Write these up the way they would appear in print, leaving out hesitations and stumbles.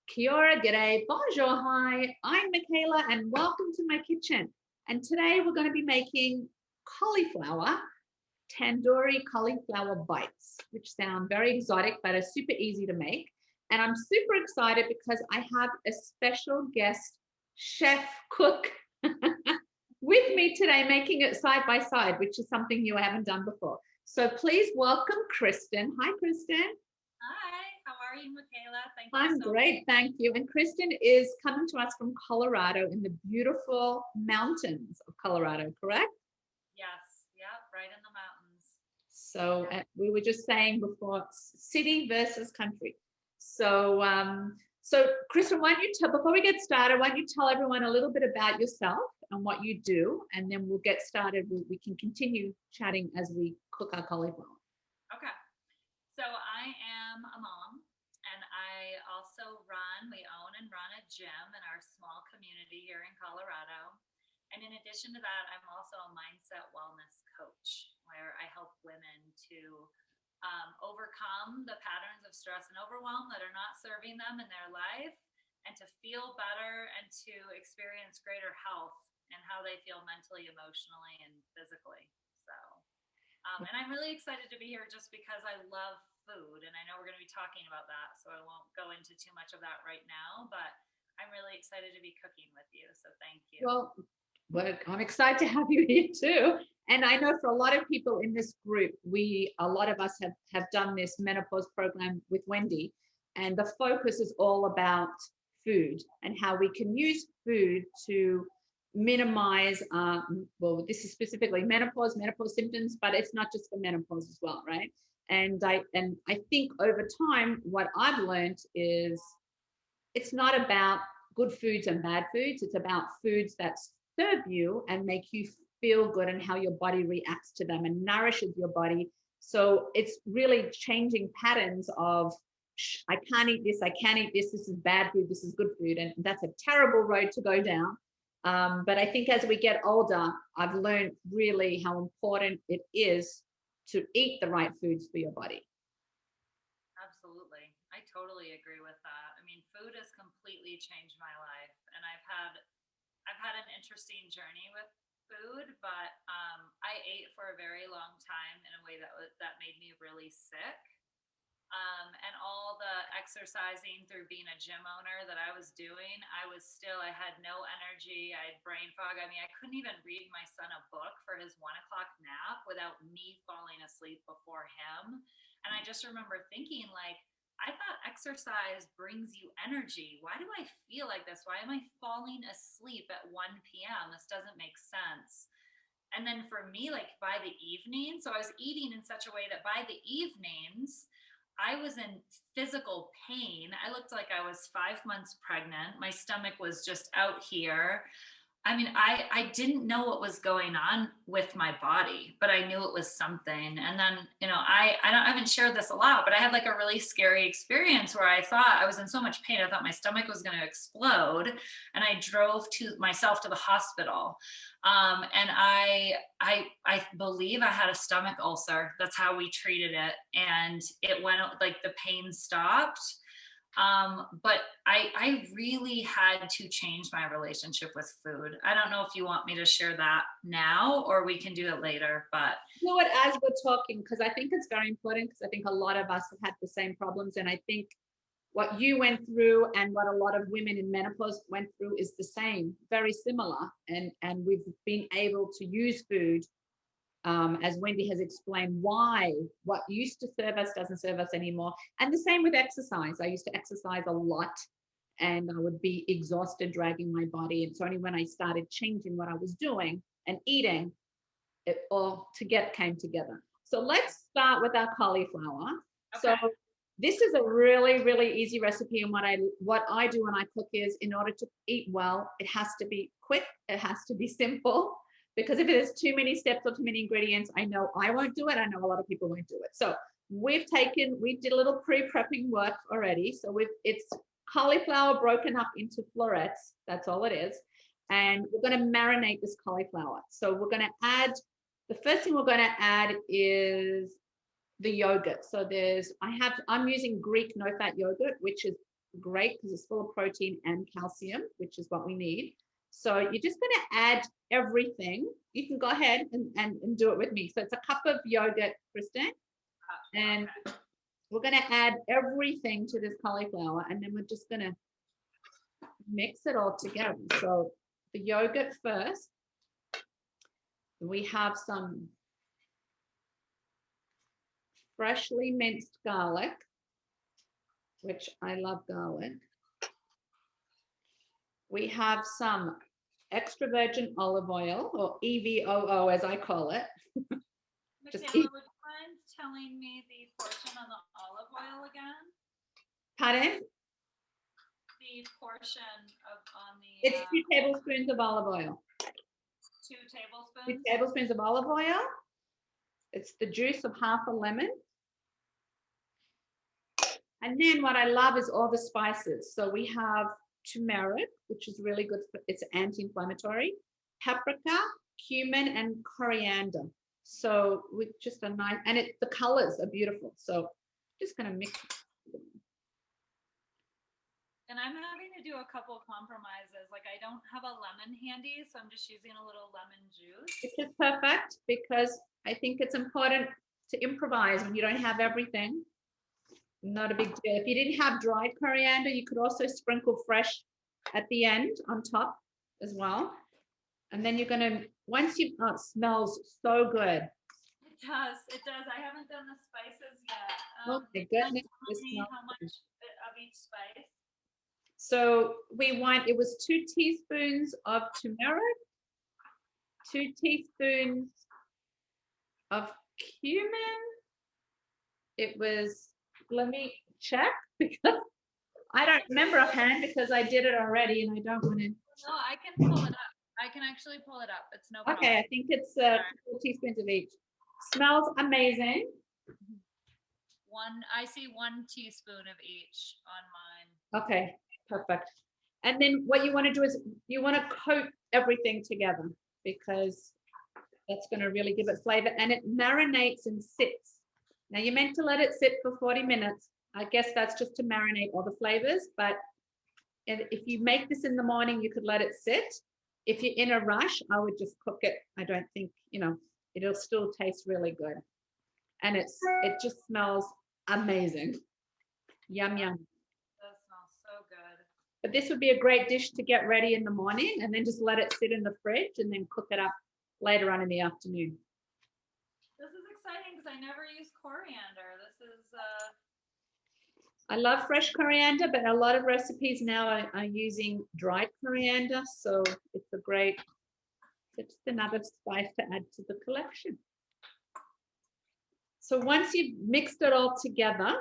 Kia ora, g'day, bonjour, hi. I'm Michaela and welcome to my kitchen. And today we're going to be making Tandoori Cauliflower Bites, which sound very exotic but are super easy to make. And I'm super excited because I have a special guest chef cook with me today, making it side by side, which is something you haven't done before. So please welcome Kristin. Hi, Kristin. Hi, how are you, Michaela? Thank you. I'm great, thank you. And Kristin is coming to us from Colorado, in the beautiful mountains of Colorado, correct? Yes, yeah, right in the mountains. So we were just saying before, city versus country. So, Kristin, why don't you tell, before we get started, why don't you tell everyone a little bit about yourself and what you do, and then we'll get started. We can continue chatting as we cook our cauliflower. Okay. So I am a mom, and I also we own and run a gym in our small community here in Colorado. And in addition to that, I'm also a mindset wellness coach, where I help women to overcome the patterns of stress and overwhelm that are not serving them in their life, and to feel better and to experience greater health and how they feel mentally, emotionally, and physically. So and I'm really excited to be here just because I love food, and I know we're going to be talking about that, so I won't go into too much of that right now, but I'm really excited to be cooking with you, so thank you. Well, I'm excited to have you here too. And I know for a lot of people in this group, a lot of us have done this menopause program with Wendy, and the focus is all about food and how we can use food to minimize this is specifically menopause symptoms, but it's not just for menopause as well, right? And I think over time what I've learned is it's not about good foods and bad foods. It's about foods that serve you and make you feel good, and how your body reacts to them and nourishes your body. So it's really changing patterns of I can't eat this, I can't eat this, this is bad food, this is good food, and that's a terrible road to go down. But I think as we get older, I've learned really how important it is to eat the right foods for your body. Absolutely. I totally agree with that. I mean, food has completely changed my life, and I've had an interesting journey with food, but I ate for a very long time in a way that made me really sick. And all the exercising through being a gym owner that I was doing, I had no energy. I had brain fog. I mean, I couldn't even read my son a book for his 1 o'clock nap without me falling asleep before him. And I just remember thinking, like, I thought exercise brings you energy. Why do I feel like this? Why am I falling asleep at 1 p.m.? This doesn't make sense. And then for me, like by the evening, so I was eating in such a way that by the evenings, I was in physical pain. I looked like I was 5 months pregnant. My stomach was just out here. I mean, I didn't know what was going on with my body, but I knew it was something. And then, I haven't shared this a lot, but I had like a really scary experience where I thought I was in so much pain. I thought my stomach was going to explode, and I drove myself to the hospital. And I believe I had a stomach ulcer. That's how we treated it. And it went, like, the pain stopped. But I really had to change my relationship with food. I don't know if you want me to share that now, or we can do it later, but. You know what, as we're talking, because I think it's very important, because I think a lot of us have had the same problems. And I think what you went through and what a lot of women in menopause went through is the same, very similar. And we've been able to use food, as Wendy has explained, why what used to serve us doesn't serve us anymore. And the same with exercise. I used to exercise a lot, and I would be exhausted, dragging my body. It's only when I started changing what I was doing and eating, it all came together. So let's start with our cauliflower. Okay. So this is a really, really easy recipe. And what I do when I cook is, in order to eat well, it has to be quick. It has to be simple. Because if there's too many steps or too many ingredients, I know I won't do it. I know a lot of people won't do it. So we did a little pre-prepping work already. So it's cauliflower broken up into florets. That's all it is. And we're going to marinate this cauliflower. So the first thing we're going to add is the yogurt. So I'm using Greek no-fat yogurt, which is great because it's full of protein and calcium, which is what we need. So you're just going to add everything. You can go ahead and do it with me. So it's a cup of yogurt, Kristin, and we're going to add everything to this cauliflower, and then we're just going to mix it all together. So the yogurt first. We have some freshly minced garlic, which I love garlic. We have some extra virgin olive oil, or EVOO as I call it. Michaela, would you mind telling me the portion on the olive oil again? Pardon? The portion on the... It's 2 tablespoons of olive oil. 2 tablespoons? 2 tablespoons of olive oil. It's the juice of half a lemon. And then what I love is all the spices. So we have turmeric, which is really good. It's anti-inflammatory. Paprika, cumin, and coriander. So with just a nice, and the colors are beautiful. So just going to mix it. And I'm having to do a couple compromises. Like I don't have a lemon handy, so I'm just using a little lemon juice. Which is perfect because I think it's important to improvise when you don't have everything. Not a big deal. If you didn't have dried coriander, you could also sprinkle fresh at the end on top as well. And then you're going to, once you, it smells so good. It does. It does. I haven't done the spices yet. Oh my goodness. How much of each spice? So it was 2 teaspoons of turmeric, 2 teaspoons of cumin. It was, let me check because I don't remember offhand because I did it already and I don't want to. No, I can pull it up. I can actually pull it up. It's no problem. Okay, I think it's 2 teaspoons of each. Smells amazing. I see 1 teaspoon of each on mine. Okay, perfect. And then what you want to do is you want to coat everything together because that's going to really give it flavor, and it marinates and sits. Now you're meant to let it sit for 40 minutes. I guess that's just to marinate all the flavors, but if you make this in the morning, you could let it sit. If you're in a rush, I would just cook it. I don't think, it'll still taste really good. And it just smells amazing. Yum, yum. That smells so good. But this would be a great dish to get ready in the morning and then just let it sit in the fridge and then cook it up later on in the afternoon. This is exciting because I never use coriander. This is I love fresh coriander, but a lot of recipes now are using dried coriander, so it's just another spice to add to the collection. So once you've mixed it all together,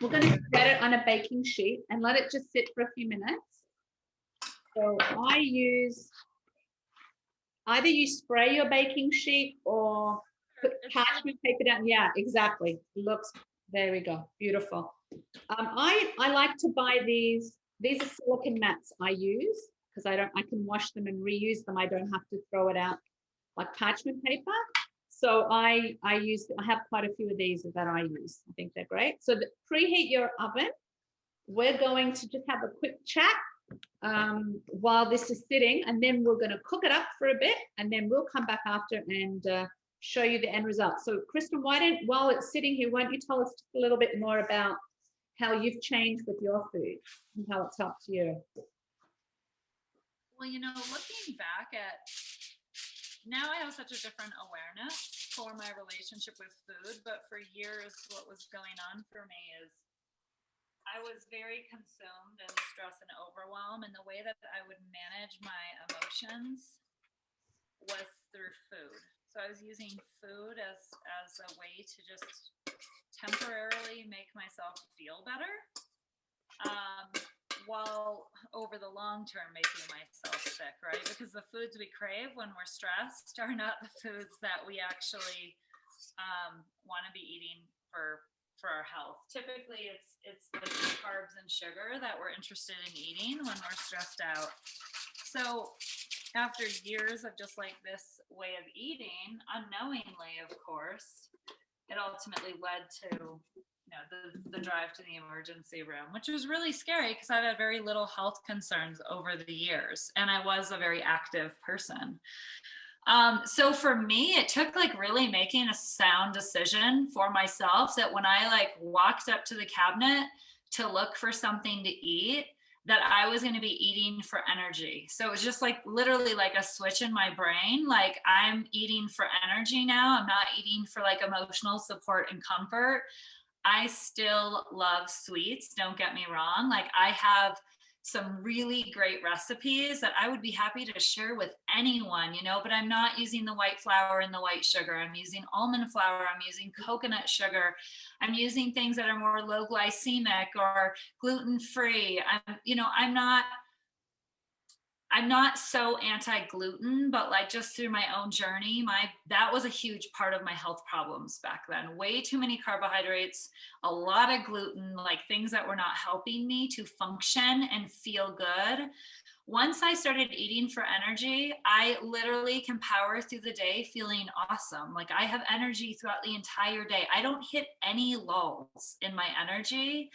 we're going to spread it on a baking sheet and let it just sit for a few minutes. So either you spray your baking sheet or put parchment paper down. Yeah, exactly. There we go. Beautiful. I like to buy these are silicone mats I use because I can wash them and reuse them. I don't have to throw it out like parchment paper. So I have quite a few of these that I use. I think they're great. So preheat your oven. We're going to just have a quick chat while this is sitting, and then we're going to cook it up for a bit, and then we'll come back after and show you the end result. So Kristin, while it's sitting here, why don't you tell us just a little bit more about how you've changed with your food and how it's helped you? Well, looking back at now, I have such a different awareness for my relationship with food, but for years, what was going on for me is I was very consumed in stress and overwhelm, and the way that I would manage my emotions was through food. So I was using food as a way to just temporarily make myself feel better, while over the long term making myself sick, right? Because the foods we crave when we're stressed are not the foods that we actually want to be eating for our health. Typically, it's the carbs and sugar that we're interested in eating when we're stressed out. So after years of just like this way of eating, unknowingly, of course, it ultimately led to, the drive to the emergency room, which was really scary because I've had very little health concerns over the years, and I was a very active person. So for me, it took like really making a sound decision for myself that when I like walked up to the cabinet to look for something to eat, that I was going to be eating for energy. So it was just like literally like a switch in my brain. Like, I'm eating for energy now. I'm not eating for like emotional support and comfort. I still love sweets. Don't get me wrong. Like, I have some really great recipes that I would be happy to share with anyone, but I'm not using the white flour and the white sugar. I'm using almond flour. I'm using coconut sugar. I'm using things that are more low glycemic or gluten-free. I'm not so anti-gluten, but like just through my own journey, that was a huge part of my health problems back then. Way too many carbohydrates, a lot of gluten, like things that were not helping me to function and feel good. Once I started eating for energy, I literally can power through the day feeling awesome. Like, I have energy throughout the entire day. I don't hit any lulls in my energy.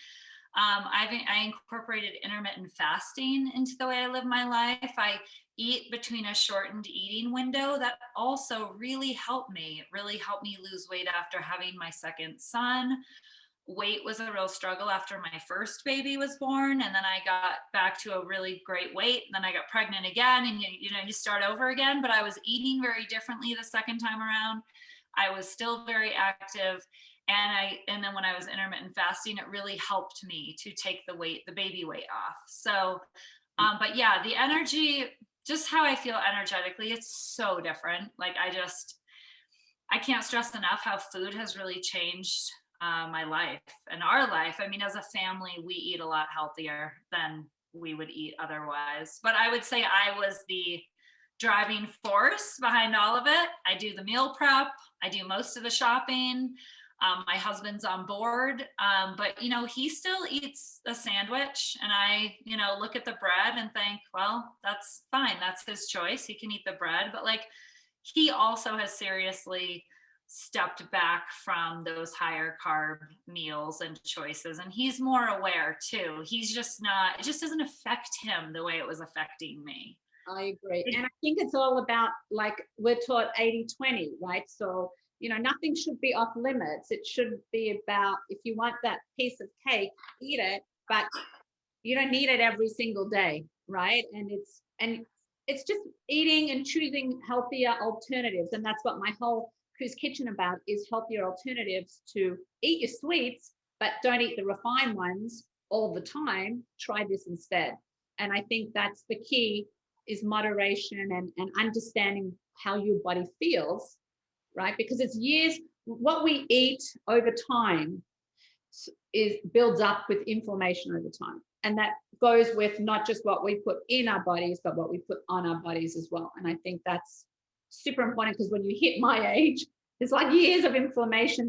I incorporated intermittent fasting into the way I live my life. I eat between a shortened eating window. That also really helped me. It really helped me lose weight after having my second son. Weight was a real struggle after my first baby was born, and then I got back to a really great weight, and then I got pregnant again, and you start over again. But I was eating very differently the second time around. I was still very active, and then when I was intermittent fasting, it really helped me to take the baby weight off. So but yeah, the energy, just how I feel energetically, it's so different. Like, I can't stress enough how food has really changed my life and our life. I mean, as a family, we eat a lot healthier than we would eat otherwise. But I would say I was the driving force behind all of it. I do the meal prep. I do most of the shopping. My husband's on board, but he still eats a sandwich, and I, look at the bread and think, well, that's fine. That's his choice. He can eat the bread, but like, he also has seriously stepped back from those higher carb meals and choices, and he's more aware too. He's just not, it just doesn't affect him the way it was affecting me. I agree. And I think it's all about, like, we're taught 80-20, right? So, nothing should be off limits. It should be about, if you want that piece of cake, eat it, but you don't need it every single day, right? And it's just eating and choosing healthier alternatives. And that's what my whole Cruise Kitchen about, is healthier alternatives to eat your sweets, but don't eat the refined ones all the time. Try this instead. And I think that's the key, is moderation and understanding how your body feels, right? Because it's years, what we eat over time builds up with inflammation over time. And that goes with not just what we put in our bodies, but what we put on our bodies as well. And I think that's super important, because when you hit my age, it's like years of inflammation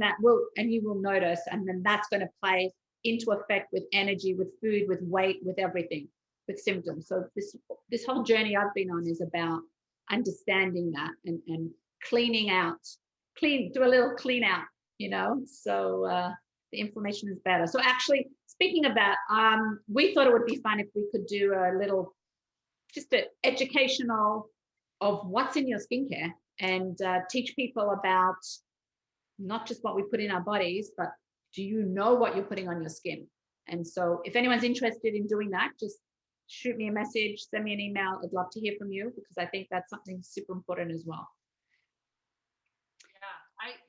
and you will notice, and then that's going to play into effect with energy, with food, with weight, with everything, with symptoms. So this whole journey I've been on is about understanding that and cleaning out, do a little clean out, so the inflammation is better. So actually, speaking of that, we thought it would be fun if we could do a little, just an educational of what's in your skincare, and teach people about not just what we put in our bodies, but do you know what you're putting on your skin? And so if anyone's interested in doing that, just shoot me a message, send me an email. I'd love to hear from you, because I think that's something super important as well.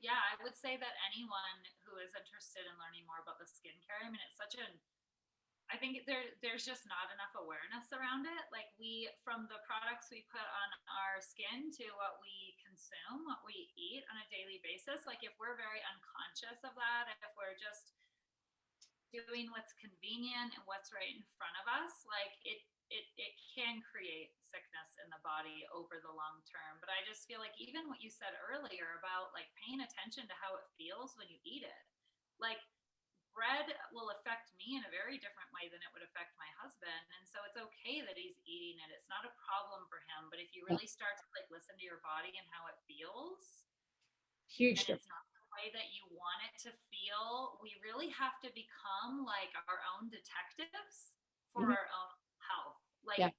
I would say that anyone who is interested in learning more about the skincare, I mean, it's I think there's just not enough awareness around it. Like, from the products we put on our skin to what we consume, what we eat on a daily basis, like, if we're very unconscious of that, if we're just doing what's convenient and what's right in front of us, like, it can create sickness in the body over the long term. But I just feel like, even what you said earlier about like paying attention to how it feels when you eat it, like, bread will affect me in a very different way than it would affect my husband. And so it's okay that he's eating it. It's not a problem for him. But if you really start to like listen to your body and how it feels, huge, and it's not the way that you want to feel we really have to become like our own detectives for Mhm. our own health. Like Yeah,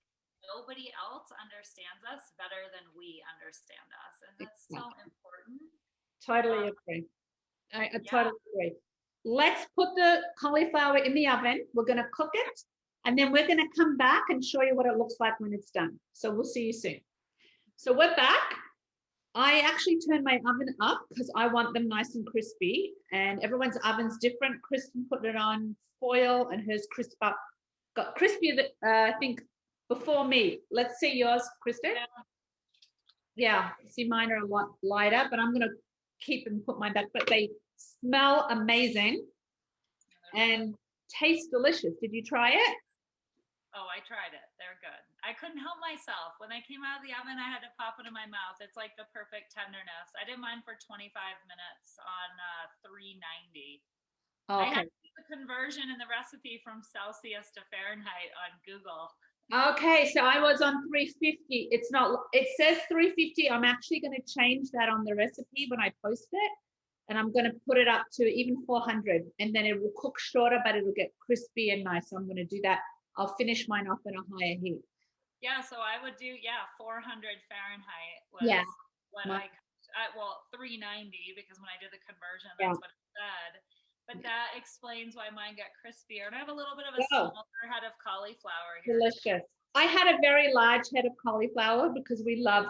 nobody else understands us better than we understand us. And that's so exactly. important. Totally Um, agree. I yeah. totally agree. Let's put the cauliflower in the oven. We're going to cook it, and then we're going to come back and show you what it looks like when it's done. So we'll see you soon. So we're back. I actually turn my oven up because I want them nice and crispy, and everyone's oven's different. Kristen put it on foil, and hers crisp up, got crispier, I think, before me. Let's see yours, Kristen. Yeah. Yeah, see, mine are a lot lighter, but I'm going to keep and put mine back. But they smell amazing and taste delicious. Did you try it? Oh, I tried it. They're good. I couldn't help myself. When they came out of the oven, I had to pop it in my mouth. It's like the perfect tenderness. I did mine for 25 minutes on 390. I Okay. had to do the conversion in the recipe from Celsius to Fahrenheit on Google. Okay, so I was on 350. It's not, it says 350. I'm actually going to change that on the recipe when I post it. And I'm going to put it up to even 400. And then it will cook shorter, but it'll get crispy and nice. So I'm going to do that. I'll finish mine off in a higher heat. Yeah, so I would do 400 Fahrenheit Yeah. was what My, well 390 because when I did the conversion yeah. that's what it said. But that explains why mine got crispier. And I have a little bit of a Oh, smaller head of cauliflower here too. delicious. I had a very large head of cauliflower because we love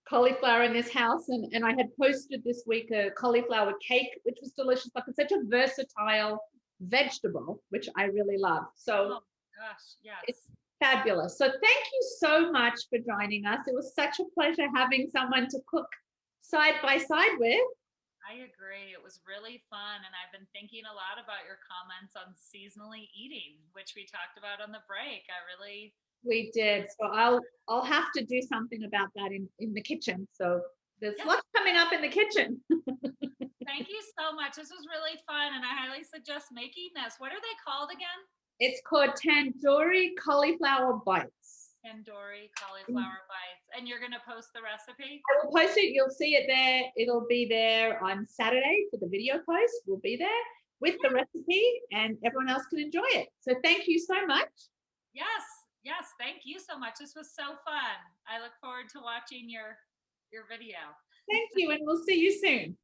cauliflower in this house. And I had posted this week a cauliflower cake, which was delicious. Like it's such a versatile vegetable, which I really love. So Oh gosh, it's yes. fabulous. So thank you so much for joining us. It was such a pleasure having someone to cook side by side with. I agree. It was really fun. And I've been thinking a lot about your comments on seasonally eating, which we talked about on the break. I really, We did. So I'll have to do something about that in the kitchen. So there's yeah. lots coming up in the kitchen. Thank you so much. This was really fun. And I highly suggest making this. What are they called again? It's called Tandoori Cauliflower Bites. Tandoori Cauliflower Bites. And you're going to post the recipe? I will post it. You'll see it there. It'll be there on Saturday for the video post. We'll be there with the recipe and everyone else can enjoy it. So thank you so much. Yes. Yes. Thank you so much. This was so fun. I look forward to watching your video. Thank you, and we'll see you soon.